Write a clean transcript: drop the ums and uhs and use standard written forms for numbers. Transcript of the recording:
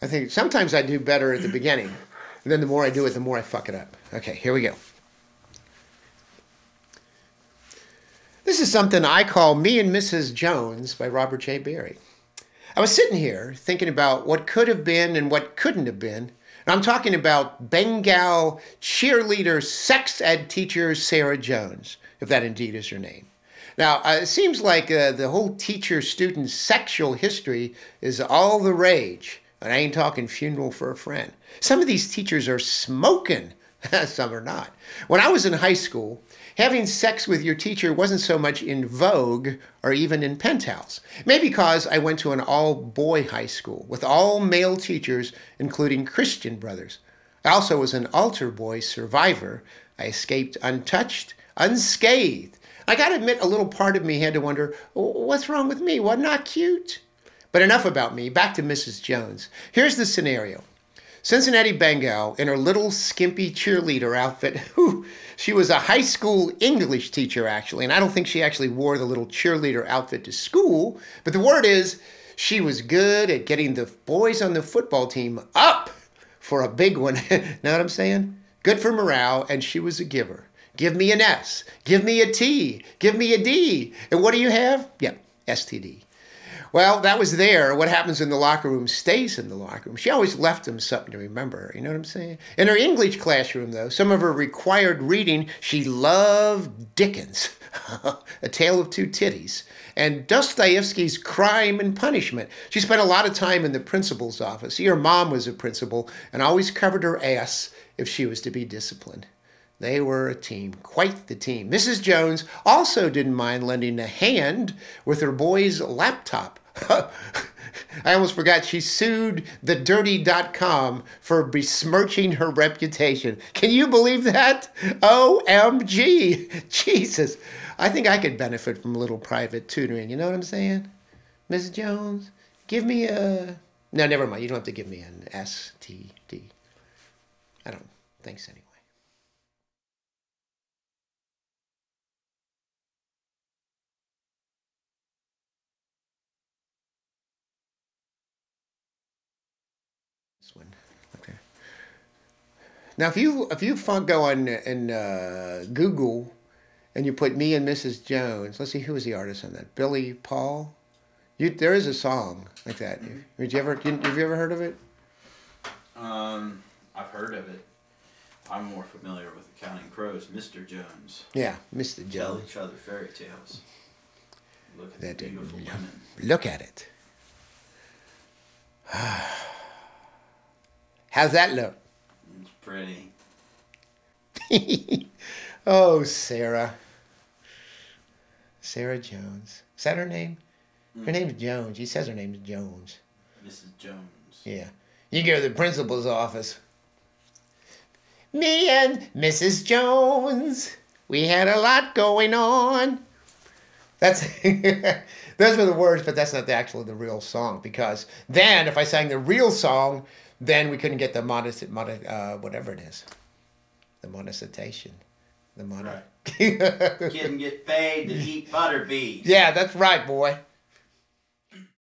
I think sometimes I do better at the beginning. And then the more I do it, the more I fuck it up. Okay, here we go. This is something I call Me and Mrs. Jones by Robert J. Berry. I was sitting here thinking about what could have been and what couldn't have been. And I'm talking about Bengal cheerleader sex ed teacher Sarah Jones, if that indeed is her name. Now, it seems like the whole teacher-student sexual history is all the rage. And I ain't talking funeral for a friend. Some of these teachers are smoking. Some are not. When I was in high school, having sex with your teacher wasn't so much in vogue or even in Penthouse. Maybe because I went to an all-boy high school with all male teachers, including Christian brothers. I also was an altar boy survivor. I escaped untouched, unscathed. I gotta admit, a little part of me had to wonder, what's wrong with me? What, not cute? But enough about me. Back to Mrs. Jones. Here's the scenario. Cincinnati Bengal, in her little skimpy cheerleader outfit, she was a high school English teacher, actually, and I don't think she actually wore the little cheerleader outfit to school, but the word is she was good at getting the boys on the football team up for a big one. Know what I'm saying? Good for morale, and she was a giver. Give me an S, give me a T, give me a D, and what do you have? Yeah, STD. Well, that was there. What happens in the locker room stays in the locker room. She always left them something to remember. You know what I'm saying? In her English classroom, though, some of her required reading, she loved Dickens, A Tale of Two Titties, and Dostoevsky's Crime and Punishment. She spent a lot of time in the principal's office. Her mom was a principal and always covered her ass if she was to be disciplined. They were a team, quite the team. Mrs. Jones also didn't mind lending a hand with her boy's laptop. I almost forgot she sued thedirty.com for besmirching her reputation. Can you believe that? OMG. Jesus. I think I could benefit from a little private tutoring. You know what I'm saying? Mrs. Jones, give me a... No, never mind. You don't have to give me an STD. I don't. Thanks anyway. One. Okay. Now, if you go on and Google and you put Me and Mrs. Jones, let's see who was the artist on that. Billy Paul. There is a song like that. Have you ever heard of it? I've heard of it. I'm more familiar with the Counting Crows, Mr. Jones. Yeah, Mr. Tell Jones. each other fairy tales. Look at That the beautiful women. Look at it. How's that look? It's pretty. Oh, Sarah. Sarah Jones. Is that her name? Her name's Jones. She says her name's Jones. Mrs. Jones. Yeah. You go to the principal's office. Me and Mrs. Jones, we had a lot going on. That's those were the words, but that's not the real song. Because then, if I sang the real song, then we couldn't get the whatever it is, the monetization, Right. Couldn't get paid to eat butter bees. Yeah, that's right, boy.